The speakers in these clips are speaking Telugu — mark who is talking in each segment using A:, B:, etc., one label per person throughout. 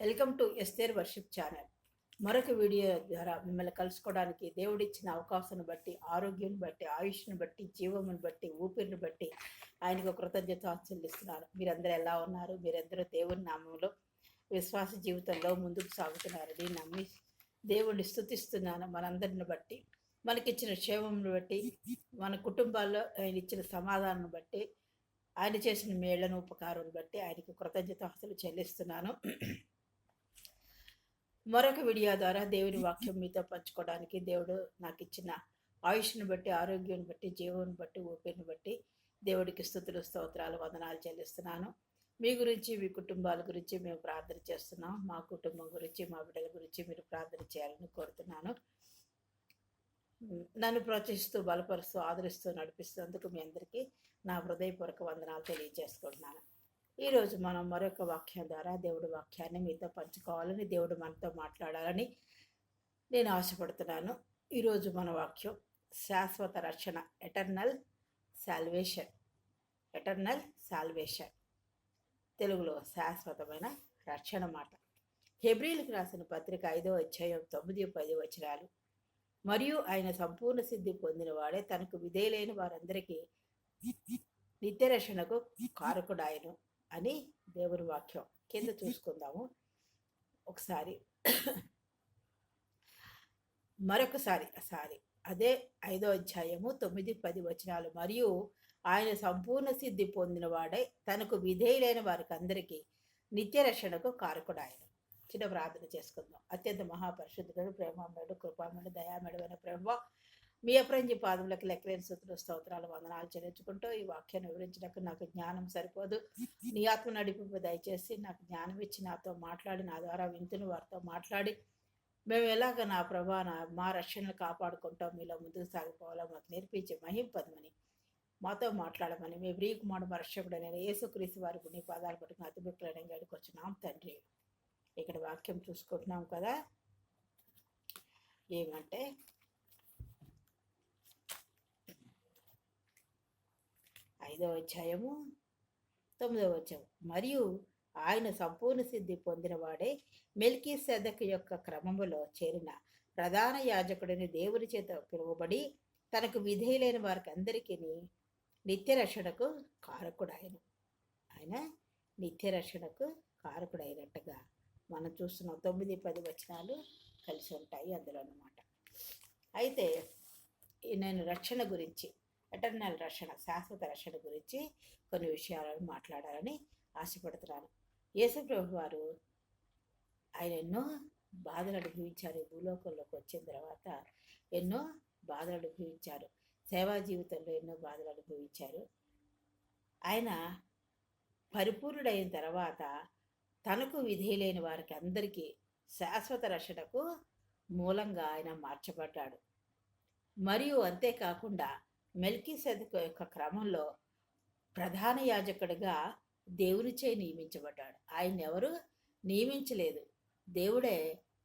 A: Welcome to Esther worship channel. మరొక వీడియో ద్వారా మిమ్మల్ని కలుసుకోవడానికి దేవుడిచ్చిన అవకాశాన్ని బట్టి, ఆరోగ్యం బట్టి, ఆయుష్ను బట్టి, జీవమును బట్టి, ఊపిరిని బట్టి ఆయనకు కృతజ్ఞత చెల్లిస్తున్నాను. మీరందరూ ఎలా ఉన్నారు? మీరందరూ దేవుని నామంలో విశ్వాస జీవితంలో ముందుకు సాగుతున్నారని నమ్మి దేవుణ్ణి స్తుతిస్తున్నాను. మనందరిని బట్టి, మనకిచ్చిన క్షేమమును బట్టి, మన కుటుంబాల్లో ఆయన ఇచ్చిన సమాధానం బట్టి, ఆయన చేసిన మేళ్లను ఉపకారం బట్టి ఆయనకు కృతజ్ఞతాస్తులు చెల్లిస్తున్నాను. మరొక వీడియో ద్వారా దేవుని వాక్యం మీతో పంచుకోవడానికి దేవుడు నాకు ఇచ్చిన ఆయుష్ను బట్టి, ఆరోగ్యాన్ని బట్టి, జీవాన్ని బట్టి, ఊపిరిని బట్టి దేవుడికి స్తుతులు, స్తోత్రాలు, వందనాలు చెల్లిస్తున్నాను. మీ గురించి, మీ కుటుంబాల గురించి మేము ప్రార్థన చేస్తున్నాం. మా కుటుంబం గురించి, మా బిడ్డల గురించి మీరు ప్రార్థన చేయాలని కోరుతున్నాను. నన్ను ప్రోత్సహిస్తూ, బలపరుస్తూ, ఆదరిస్తూ, నడిపిస్తున్నందుకు మీ అందరికీ నా హృదయపూర్వక వందనాలు తెలియజేసుకుంటున్నాను. ఈరోజు మనం మరొక వాక్యం ద్వారా దేవుడి వాక్యాన్ని మీతో పంచుకోవాలని, దేవుడు మనతో మాట్లాడాలని నేను ఆశపడుతున్నాను. ఈరోజు మన వాక్యం శాశ్వత రక్షణ, ఎటర్నల్ సాల్వేషన్. ఎటర్నల్ సాల్వేషన్ తెలుగులో శాశ్వతమైన రక్షణ మాట. హెబ్రీలకు రాసిన పత్రిక 5వ అధ్యాయం 9-10 వచనాలు. మరియు ఆయన సంపూర్ణ సిద్ధి పొందిన వాడే తనకు విధేయులైన వారందరికీ నిత్యరక్షణకు కారకుడాయను అని దేవుని వాక్యం. కింద చూసుకుందాము ఒకసారి, మరొకసారి. అదే 5వ అధ్యాయము 9-10 వచనాలు. మరియు ఆయన సంపూర్ణ సిద్ధి పొందిన వాడే తనకు విధేయులైన వారికి అందరికీ నిత్యరక్షణకు కారకుడాయను. చిన్న ప్రార్థన చేసుకుందాం. అత్యంత మహాపరిశుద్ధుడు, ప్రేమమయుడు, కృపామయుడు, దయామయుడైన ప్రభువా, మీ అప్రంజి పాదములకు లెక్కలేని స్తుతులు, స్తోత్రాలు, వందనాలు చెల్లించుకుంటూ ఈ వాక్యాన్ని వివరించడానికి నాకు జ్ఞానం సరిపోదు. నీ ఆత్మ నడిపింపు దయచేసి నాకు జ్ఞానం ఇచ్చి నాతో మాట్లాడి, నా ద్వారా వింటున్న వారితో మాట్లాడి, మేము ఎలాగ నా ప్రభా మా రక్షణను కాపాడుకుంటాం, మీలో ముందుకు సాగిపోవాలో మాకు నేర్పించి మహింపదమని, మాతో మాట్లాడమని మీ ప్రియకుమారుడు రక్షకుడైన యేసుక్రీస్తు వారి నీ పాదాలు పట్టుకుని అతిబిక్కులైన గడికి వచ్చినాం తండ్రి. ఇక్కడ వాక్యం చూసుకుంటున్నాం కదా, ఏమంటే 5వ అధ్యాయము 9వ వచనం. మరియు ఆయన సంపూర్ణ సిద్ధి పొందినవాడే మెల్కీసెదెకు యొక్క క్రమములో చేరిన ప్రధాన యాజకుడిని దేవుని చేత పిలువబడి తనకు విధేయులైన వారికి అందరికీ నిత్యరక్షణకు కారకుడాయను. ఆయన నిత్యరక్షణకు కారకుడైనట్టుగా మనం చూస్తున్నాం. 9-10 వచనాలు కలిసి ఉంటాయి అందులో అన్నమాట. అయితే నేను రక్షణ గురించి, ఎటర్నల్ రక్షణ, శాశ్వత రక్షణ గురించి కొన్ని విషయాలను మాట్లాడాలని ఆశపడుతున్నాను. యేసుప్రభు వారు ఆయన ఎన్నో బాధలు అనుభవించారు. భూలోకంలోకి వచ్చిన తర్వాత ఎన్నో బాధలు అనుభవించారు. సేవా జీవితంలో ఎన్నో బాధలు అనుభవించారు. ఆయన పరిపూర్ణుడైన తర్వాత తనకు విధేయులైన వారికి అందరికీ శాశ్వత రక్షణకు మూలంగా ఆయన మార్చబడ్డాడు. మరియు అంతేకాకుండా మెల్కీసెదెకు యొక్క క్రమంలో ప్రధాన యాజకుడిగా దేవునిచే నియమించబడ్డాడు. ఆయన ఎవరు నియమించలేదు, దేవుడే,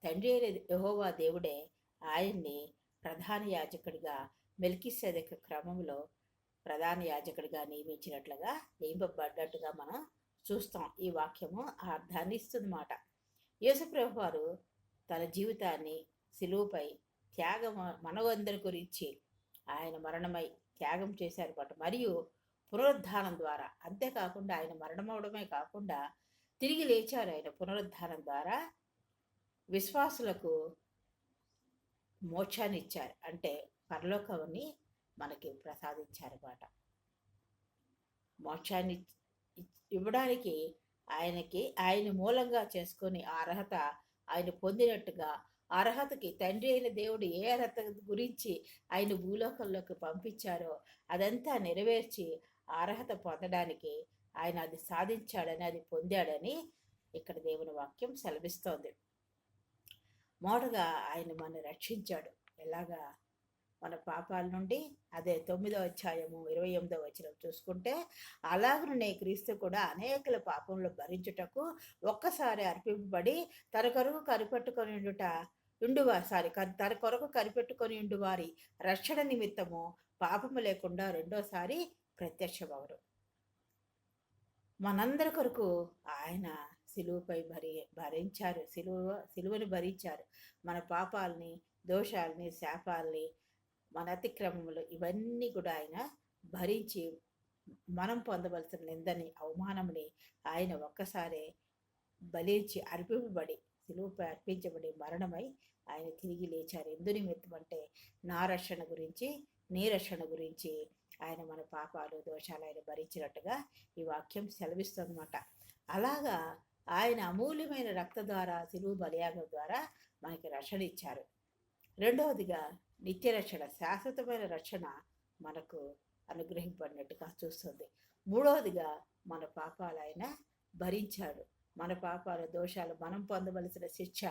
A: తండ్రి అయిన యెహోవా దేవుడే ఆయన్ని ప్రధాన యాజకుడిగా మెల్కీసెదెకు క్రమంలో ప్రధాన యాజకుడిగా నియమించినట్లుగా నియమింపబడ్డట్టుగా మనం చూస్తాం. ఈ వాక్యము ఆ అర్థాన్ని ఇస్తుందన్నమాట. యేసుప్రభు వారు తన జీవితాన్ని సిలువపై త్యాగం, మనవందరి గురించి ఆయన మరణమై త్యాగం చేశారు పాటు. మరియు పునరుద్ధానం ద్వారా, అంతేకాకుండా ఆయన మరణమవడమే కాకుండా తిరిగి లేచారు. ఆయన పునరుద్ధానం ద్వారా విశ్వాసులకు మోక్షాన్ని ఇచ్చారు, అంటే పరలోకాన్ని మనకి ప్రసాదించారన్నమాట. మోక్షాన్ని ఇవ్వడానికి ఆయన మూలంగా చేసుకొని ఆ అర్హత ఆయన పొందినట్టుగా, అర్హతకి తండ్రి అయిన దేవుడు ఏ అర్హత గురించి ఆయన భూలోకంలోకి పంపించారో అదంతా నెరవేర్చి అర్హత పొందడానికి ఆయన అది సాధించాడని, అది పొందాడని ఇక్కడ దేవుని వాక్యం సెలవిస్తోంది. మొదటగా ఆయన మన రక్షించాడు. ఎలాగా? మన పాపాల నుండి. అదే 9వ అధ్యాయము 28వ వచనం చూసుకుంటే, అలాగనే క్రీస్తు కూడా అనేకుల పాపంలో భరించుటకు ఒక్కసారి అర్పింపబడి తన కొరకు కనిపెట్టుకొని ఉండు వారి రక్షణ నిమిత్తము పాపము లేకుండా రెండోసారి ప్రత్యక్షమవరు. మనందరి కొరకు ఆయన సిలువపై భరించారు, సిలువను భరించారు. మన పాపాలని, దోషాలని, శాపాలని, మన అతిక్రమములు ఇవన్నీ కూడా ఆయన భరించి మనం పొందవలసిన నిందని, అవమానముని ఆయన ఒక్కసారే బలించి అర్పింపబడి, సిలువపై అర్పించబడి మరణమై ఆయన తిరిగి లేచారు. ఎందు నిమిత్తం అంటే నా రక్షణ గురించి, నీ రక్షణ గురించి ఆయన మన పాపాలు, దోషాలు ఆయన భరించినట్టుగా ఈ వాక్యం సెలవిస్తుందన్నమాట. అలాగా ఆయన అమూల్యమైన రక్త ద్వారా, సిలువ బలియాగం ద్వారా మనకి రక్షణ ఇచ్చారు. రెండవదిగా నిత్య రక్షణ, శాశ్వతమైన రక్షణ మనకు అనుగ్రహింపడినట్టుగా చూస్తుంది. మూడవదిగా మన పాపాలు ఆయన భరించాడు. మన పాపాల దోషాలు, మనం పొందవలసిన శిక్ష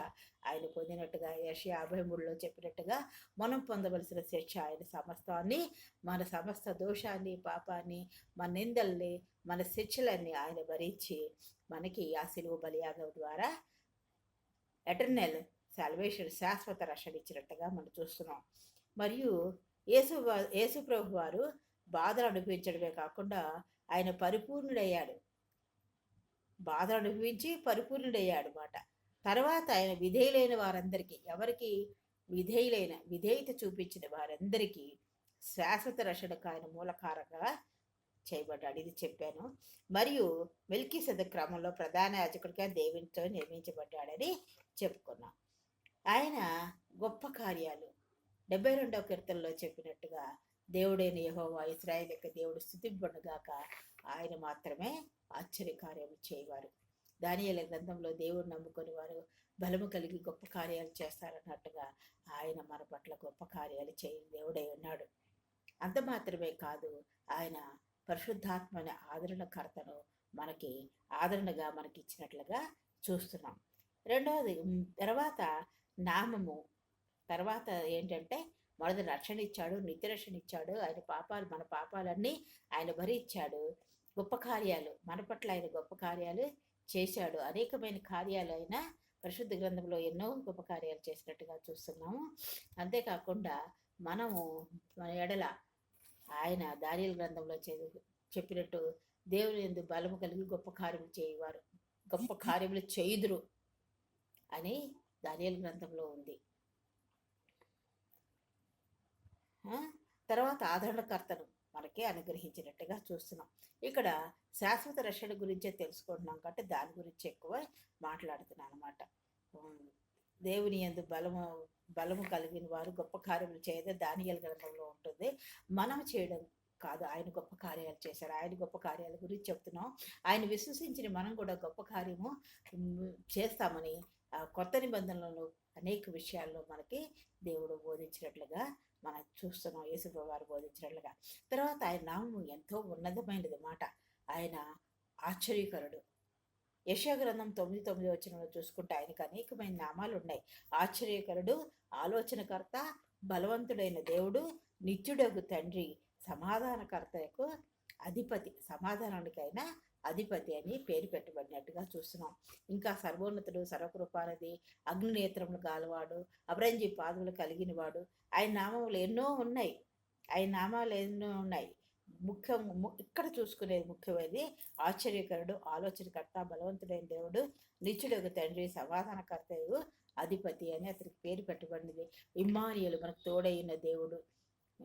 A: ఆయన పొందినట్టుగా యెషయా 53లో చెప్పినట్టుగా మనం పొందవలసిన శిక్ష ఆయన సమస్తాన్ని, మన సమస్త దోషాన్ని, పాపాన్ని, మన నిందల్ని, మన శిక్షలన్నీ ఆయన భరించి మనకి ఆ సిలువ బలియాగం ద్వారా ఎటర్నల్ సాల్వేషన్, శాశ్వత రక్షణ ఇచ్చినట్టుగా మనం చూస్తున్నాం. మరియు యేసు ప్రభు వారు బాధలు అనుభవించడమే కాకుండా ఆయన పరిపూర్ణుడయ్యాడు. బాధలు అనుభవించి పరిపూర్ణుడయ్యాడు మాట. తర్వాత ఆయన విధేయులైన వారందరికీ, ఎవరికి విధేయత చూపించిన వారందరికీ శాశ్వత రక్షణకు ఆయన మూలకారంగా చేయబడ్డాడు. ఇది చెప్పాను. మరియు మెల్కీసెదెకు క్రమంలో ప్రధాన యాజకుడిగా దేవునితో నియమించబడ్డాడని చెప్పుకున్నాం. ఆయన గొప్ప కార్యాలు 72వ కీర్తనలో చెప్పినట్టుగా దేవుడైన యెహోవా ఇశ్రాయేలు యొక్క దేవుడు స్తుతింపబడుగాక, ఆయన మాత్రమే ఆశ్చర్యకార్యాలు చేయవారు. దానియేలు గ్రంథంలో దేవుడు నమ్ముకొని వారు బలము కలిగి గొప్ప కార్యాలు చేస్తారన్నట్టుగా ఆయన మన పట్ల గొప్ప కార్యాలు చేయని దేవుడై ఉన్నాడు. అంత మాత్రమే కాదు, ఆయన పరిశుద్ధాత్మని ఆదరణకర్తను మనకి ఆదరణగా మనకి ఇచ్చినట్లుగా చూస్తున్నాం. రెండవది తర్వాత నామము. తర్వాత ఏంటంటే మొదటి రక్షణ ఇచ్చాడు, నిత్య రక్షణ ఇచ్చాడు. ఆయన పాపాలు, మన పాపాలన్నీ ఆయన భరించాడు. గొప్ప కార్యాలు మన పట్ల ఆయన గొప్ప కార్యాలు చేశాడు. అనేకమైన కార్యాలు ఆయన పరిశుద్ధ గ్రంథంలో ఎన్నో గొప్ప కార్యాలు చేసినట్టుగా చూస్తున్నాము. అంతేకాకుండా మనము మన ఎడల ఆయన దానియేలు గ్రంథంలో చెప్పినట్టు దేవుని యందు బలము కలిగి గొప్ప కార్యములు చేయవారు, గొప్ప కార్యములు చేయుదురు అని దానియేలు గ్రంథంలో ఉంది. తర్వాత ఆదరణకర్తను మనకి అనుగ్రహించినట్టుగా చూస్తున్నాం. ఇక్కడ శాశ్వత రక్షణ గురించే తెలుసుకుంటున్నాం కాబట్టి దాని గురించి ఎక్కువ మాట్లాడుతున్నాను అనమాట. దేవుని యందు బలము కలిగిన వారు గొప్ప కార్యములు చేయదే దానియేలు గ్రంథంలో ఉంటుంది. మనం చేయడం కాదు, ఆయన గొప్ప కార్యాలు చేశారు. ఆయన గొప్ప కార్యాల గురించి చెప్తున్నాం. ఆయన విశ్వసించిన మనం కూడా గొప్ప కార్యము చేస్తామని కొత్త నిబంధనలను అనేక విషయాల్లో మనకి దేవుడు బోధించినట్లుగా మనం చూస్తున్నాం. యేసుప్రభువు వారు బోధించినట్లుగా. తర్వాత ఆయన నామము ఎంతో ఉన్నతమైనది మాట. ఆయన ఆశ్చర్యకరుడు. యెషయా గ్రంథం 9:9 వచనంలో చూసుకుంటే ఆయనకు అనేకమైన నామాలు ఉన్నాయి. ఆశ్చర్యకరుడు, ఆలోచనకర్త, బలవంతుడైన దేవుడు, నిత్యుడగు తండ్రి, సమాధానకర్తకు అధిపతి, సమాధానానికైనా అధిపతి అని పేరు పెట్టబడినట్టుగా చూస్తున్నాం. ఇంకా సర్వోన్నతుడు, సర్వకృపానిధి, అగ్నినేత్రములు గాలవాడు, అపరంజి పాదములు కలిగిన వాడు. ఆయన నామములు ఎన్నో ఉన్నాయి. ఇక్కడ చూసుకునేది ముఖ్యమైనది ఆశ్చర్యకరుడు, ఆలోచనకర్త, బలవంతుడైన దేవుడు, నిత్యుడగు తండ్రి, సమాధానకర్తయు అధిపతి అని అతనికి పేరు పెట్టబడినది. ఇమ్మానుయేలు, మనకు తోడైన దేవుడు,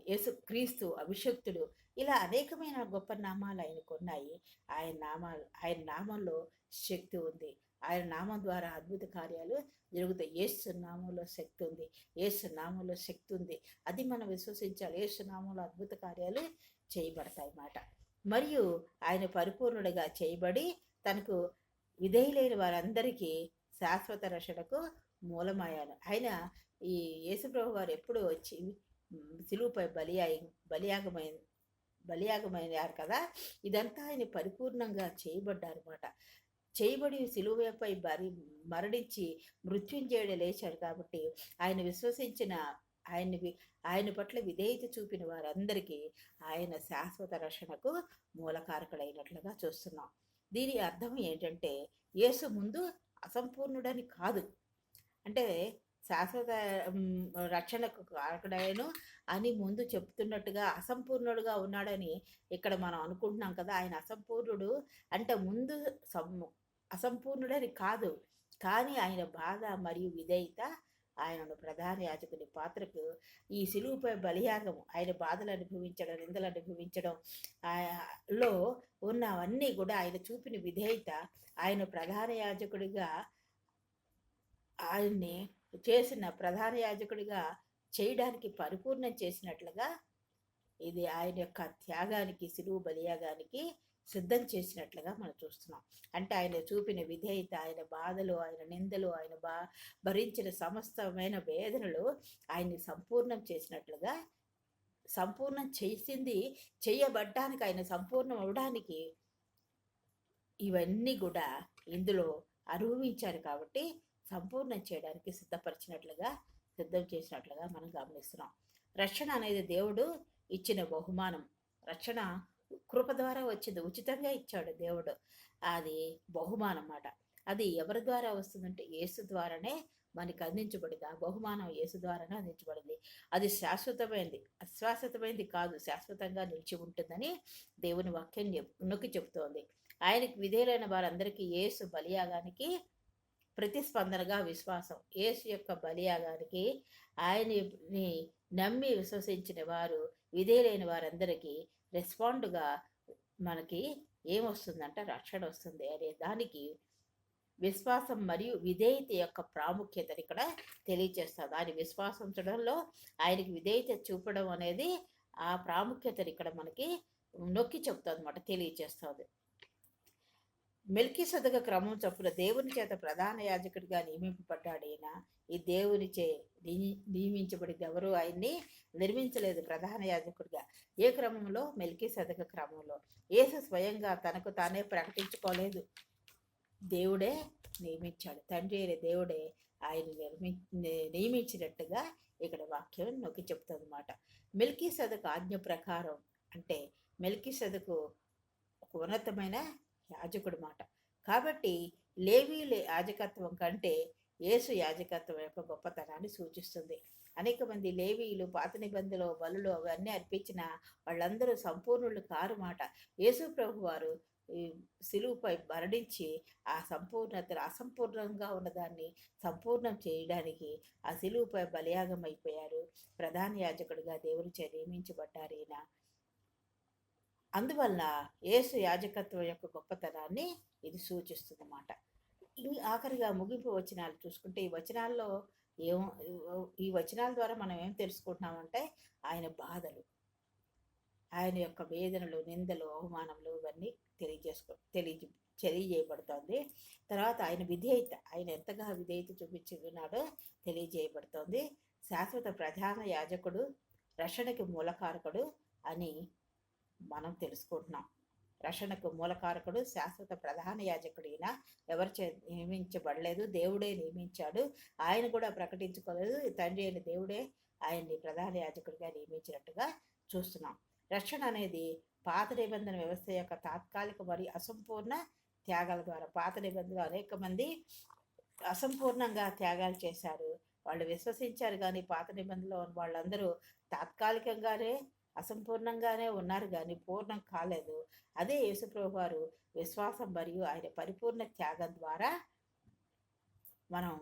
A: యేసు క్రీస్తు, అభిషక్తుడు, ఇలా అనేకమైన గొప్ప నామాలు ఆయనకు ఉన్నాయి. ఆయన నామంలో శక్తి ఉంది. ఆయన నామం ద్వారా అద్భుత కార్యాలు జరుగుతాయి. యేసు నామంలో శక్తి ఉంది. యేసు నామంలో శక్తి ఉంది. అది మనం విశ్వసించాలి. యేసు నామంలో అద్భుత కార్యాలు చేయబడతాయి అన్నమాట. మరియు ఆయన పరిపూర్ణుడిగా చేయబడి తనకు విధేయులైన వారందరికీ శాశ్వత రక్షణకు మూలమయ్యాను. ఆయన ఈ యేసుప్రభు వారు ఎప్పుడు వచ్చి సిలువపై బలియాగమైనారు కదా, ఇదంతా ఆయన పరిపూర్ణంగా చేయబడ్డారన్నమాట. చేయబడి సిలువపై మరణించి మృత్యుంజయుడు లేచాడు కాబట్టి ఆయన విశ్వసించిన ఆయన పట్ల విధేయత చూపిన వారందరికీ ఆయన శాశ్వత రక్షణకు మూలకారకుడైనట్లుగా చూస్తున్నాం. దీని అర్థం ఏంటంటే యేసు ముందు అసంపూర్ణుడని కాదు, అంటే శాశ్వత రక్షణకు కారకుడైన అని ముందు చెప్తున్నట్టుగా అసంపూర్ణుడుగా ఉన్నాడని ఇక్కడ మనం అనుకుంటున్నాం కదా. ఆయన అసంపూర్ణుడు అంటే ముందు అసంపూర్ణుడని కాదు, కానీ ఆయన బాధ మరియు విధేయత ఆయనను ప్రధాన యాజకుని పాత్రకు, ఈ సిలువుపై బలియాగం, ఆయన బాధలు అనుభవించడం, నిందలు అనుభవించడం లో ఉన్నవన్నీ కూడా ఆయన చూపిన విధేయత ఆయన ప్రధాన యాజకుడిగా ఆయన్ని చేసిన ప్రధాన యాజకుడిగా చేయడానికి పరిపూర్ణం చేసినట్లుగా ఇది ఆయన యొక్క త్యాగానికి, సిలువు బలియాగానికి సిద్ధం చేసినట్లుగా మనం చూస్తున్నాం. అంటే ఆయన చూపిన విధేయత, ఆయన బాధలు, ఆయన నిందలు, ఆయన భరించిన సమస్తమైన వేదనలు ఆయన్ని సంపూర్ణం చేసినట్లుగా, సంపూర్ణం చేసింది చేయబడ్డానికి, ఆయన సంపూర్ణం అవడానికి ఇవన్నీ కూడా ఇందులో అనుభవించారు కాబట్టి సంపూర్ణం చేయడానికి సిద్ధం చేసినట్లుగా మనం గమనిస్తున్నాం. రక్షణ అనేది దేవుడు ఇచ్చిన బహుమానం. రక్షణ కృప ద్వారా వచ్చింది, ఉచితంగా ఇచ్చాడు దేవుడు. అది బహుమానం అన్నమాట. అది ఎవరి ద్వారా వస్తుందంటే యేసు ద్వారానే మనకి అందించబడింది. ఆ బహుమానం యేసు ద్వారానే అందించబడింది. అది శాశ్వతమైనది, అశాశ్వతమైనది కాదు, శాశ్వతంగా నిలిచి ఉంటుందని దేవుని వాక్యం నొక్కి చెబుతోంది. ఆయనకి విధేయులైన వారందరికీ యేసు బలియాగానికి ప్రతిస్పందనగా విశ్వాసం. యేసు యొక్క బలియాగానికి ఆయన్ని నమ్మి విశ్వసించిన వారు, విధేయులైన వారందరికీ రెస్పాండ్గా మనకి ఏమొస్తుందంట, రక్షణ వస్తుంది అనే దానికి విశ్వాసం మరియు విధేయత యొక్క ప్రాముఖ్యతని ఇక్కడ తెలియజేస్తుంది. ఆయన విశ్వాసించడంలో ఆయనకి విధేయత చూపడం అనేది ఆ ప్రాముఖ్యతని ఇక్కడ మనకి నొక్కి చెప్తుంది అన్నమాట, తెలియజేస్తుంది. మెల్కీసెదెకు క్రమం చొప్పున దేవుని చేత ప్రధాన యాజకుడిగా నియమింపబడ్డాడు. ఈయన ఈ దేవునిచే నియమించబడింది, ఎవరు ఆయన్ని నిర్మించలేదు ప్రధాన యాజకుడిగా. ఏ క్రమంలో? మెల్కీసెదెకు క్రమంలో. యేసు స్వయంగా తనకు తానే ప్రకటించుకోలేదు, దేవుడే నియమించాడు. తండ్రి అయిన దేవుడే ఆయన నియమించినట్టుగా ఇక్కడ వాక్యం నొక్కి చెప్తుంది అన్నమాట. మెల్కీసెదెకు ఆజ్ఞ ప్రకారం అంటే మెల్కీసెదెకు ఒక ఉన్నతమైన యాజకుడు మాట. కాబట్టి లేవీయుల యాజకత్వం కంటే యేసు యాజకత్వం యొక్క గొప్పతనాన్ని సూచిస్తుంది. అనేక మంది లేవీయులు పాత నిబంధనలో బలులు అవన్నీ అర్పించిన వాళ్ళందరూ సంపూర్ణులు కారు మాట. యేసు ప్రభు వారు ఈ సిలువుపై మరణించి ఆ అసంపూర్ణంగా ఉన్నదాన్ని సంపూర్ణం చేయడానికి ఆ సిలువుపై బలియాగం అయిపోయారు. ప్రధాన యాజకుడిగా దేవునిచే నియమించబడ్డారు ఈయన. అందువల్ల యేసు యాజకత్వం యొక్క గొప్పతనాన్ని ఇది సూచిస్తుంది అన్నమాట. ఆఖరిగా ముగింపు వచనాలు చూసుకుంటే ఈ వచనాల ద్వారా మనం ఏం తెలుసుకుంటున్నామంటే ఆయన బాధలు, ఆయన యొక్క వేదనలు, నిందలు, అవమానములు ఇవన్నీ తెలియజేయబడుతోంది. తర్వాత ఆయన విధేయత, ఆయన ఎంతగా విధేయత చూపించుకున్నాడో తెలియజేయబడుతోంది. శాశ్వత ప్రధాన యాజకుడు, రక్షణకి మూలకారకుడు అని మనం తెలుసుకుంటున్నాం. రక్షణకు మూలకారకుడు, శాశ్వత ప్రధాన యాజకుడు. ఈయన ఎవరు నియమించబడలేదు, దేవుడే నియమించాడు. ఆయన కూడా ప్రకటించుకోలేదు, తండ్రి అయిన దేవుడే ఆయన్ని ప్రధాన యాజకుడిగా నియమించినట్టుగా చూస్తున్నాం. రక్షణ అనేది పాత నిబంధన వ్యవస్థ యొక్క తాత్కాలిక మరియు అసంపూర్ణ త్యాగాల ద్వారా. పాత నిబంధనలో అనేక మంది అసంపూర్ణంగా త్యాగాలు చేశారు, వాళ్ళు విశ్వసించారు, కానీ పాత నిబంధనలో వాళ్ళందరూ తాత్కాలికంగానే అసంపూర్ణంగానే ఉన్నారు, కానీ పూర్ణం కాలేదు. అదే యేసుప్రభు వారు విశ్వాసం మరియు ఆయన పరిపూర్ణ త్యాగం ద్వారా మనం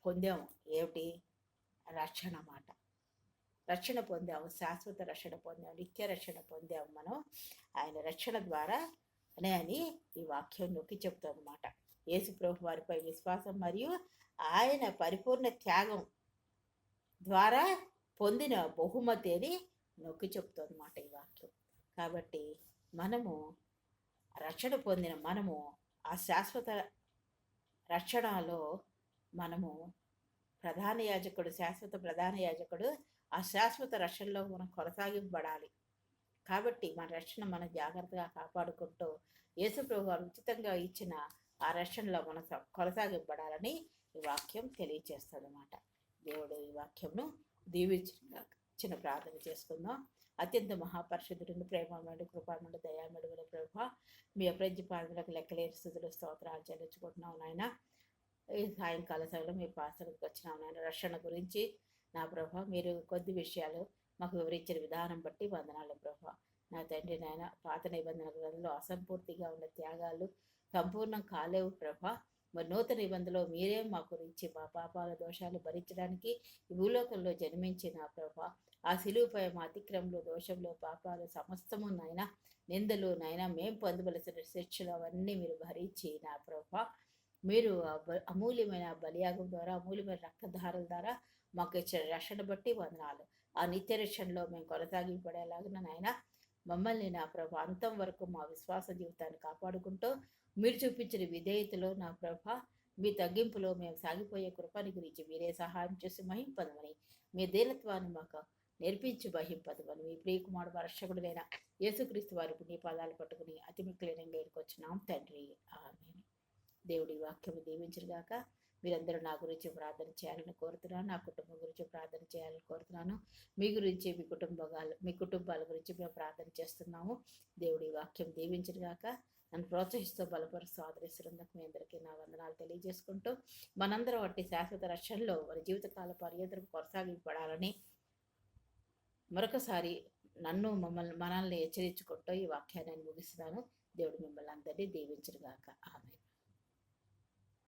A: పొందాము. ఏమిటి? రక్షణ మాట. రక్షణ పొందాము, శాశ్వత రక్షణ పొందాము, నిత్య రక్షణ పొందాము మనం ఆయన రక్షణ ద్వారా అని ఈ వాక్యం నొక్కి చెప్తుంది అన్నమాట. యేసుప్రభు వారిపై విశ్వాసం మరియు ఆయన పరిపూర్ణ త్యాగం ద్వారా పొందిన బహుమతి అని నొక్కి చెప్తుంది అన్నమాట ఈ వాక్యం. కాబట్టి మనము రక్షణ పొందిన మనము ఆ శాశ్వత రక్షణలో మనము ప్రధాన యాజకుడు, శాశ్వత ప్రధాన యాజకుడు, ఆ శాశ్వత రక్షణలో మనం కొనసాగింపబడాలి. కాబట్టి మన రక్షణ మనం జాగ్రత్తగా కాపాడుకుంటూ యేసుప్రభు వారు ఉచితంగా ఇచ్చిన ఆ రక్షణలో మనం కొనసాగింపబడాలని ఈ వాక్యం తెలియజేస్తుంది అన్నమాట. దేవుడు ఈ వాక్యంను దీవించిన ప్రార్థన చేసుకుందాం. అత్యంత మహాపరిశుద్ధుడు, ప్రేమమడు, కృపామడు, దయామడు ప్రభు, మీ అప్రజ్ఞ పాదములకు లెక్కలేని స్థుతులు స్తోత్రాలు చెల్లించుకుంటున్నాం నాయన. ఈ సాయంకాల సభలో మీ పాసలకు వచ్చినాం నాయన. రక్షణ గురించి నా ప్రభు మీరు కొద్ది విషయాలు మాకు వివరించిన విధానం బట్టి వందనాలు ప్రభు. నా తండ్రి నాయన, పాత నిబంధన గ్రంథంలో అసంపూర్తిగా ఉన్న త్యాగాలు, సంపూర్ణం కాలేవు ప్రభా. మరి నూతన నిబంధనలో మీరే మా గురించి మా పాపాల దోషాలు భరించడానికి ఈ భూలోకంలో జన్మించిన ప్రభా. ఆ శిలువుపై మా అతిక్రమంలో దోషంలో పాపాలు సమస్తము నాయన నిందలు నాయన మేము పొందవలసిన శిక్షలు అవన్నీ మీరు భరించి నా ప్రభా. మీరు అమూల్యమైన బలియాగం ద్వారా అమూల్యమైన రక్తధారల ద్వారా మాకు ఇచ్చిన రక్షణ బట్టి వందనాలు. ఆ నిత్య రక్షణలో మేము కొనసాగింపడేలాగా నాయన మమ్మల్ని నా ప్రభా అంతం వరకు మా విశ్వాస జీవితాన్ని కాపాడుకుంటూ మీరు చూపించిన విధేయతలో నా ప్రభా మీ తగ్గింపులో మేము సాగిపోయే కృపని గురించి మీరే సహాయం చేసి మహింపదమని మీ దీనత్వాన్ని మాకు నేర్పించి మహింపదమని మీ ప్రియకుమారుడు రక్షకుడులైన యేసుక్రీస్తు వారి పుణ్య పాదాలు పట్టుకుని అతి మిక్కులైన వేడుకొచ్చున్నాం తండ్రి. ఆమేన్. దేవుడి వాక్యం దీవించుగాక. మీరందరూ నా గురించి ప్రార్థన చేయాలని కోరుతున్నాను. నా కుటుంబం గురించి ప్రార్థన చేయాలని కోరుతున్నాను. మీ గురించి మీ కుటుంబాల గురించి మేము ప్రార్థన చేస్తున్నాము. దేవుడి వాక్యం దీవించుగాక. నన్ను ప్రోత్సహిస్తూ బలపరుస్తూ ఆదరిస్తున్నందుకు మీ అందరికీ నా వందనాలు తెలియజేసుకుంటూ మనందరం వాటి శాశ్వత రక్షణలో మన జీవితకాల పర్యంతరం కొనసాగింపడాలని మరొకసారి మనల్ని హెచ్చరించుకుంటూ ఈ వాక్యాన్ని ముగిస్తున్నాను. దేవుడు మిమ్మల్ని అందరినీ దీవించుగాక. ఆమేన్.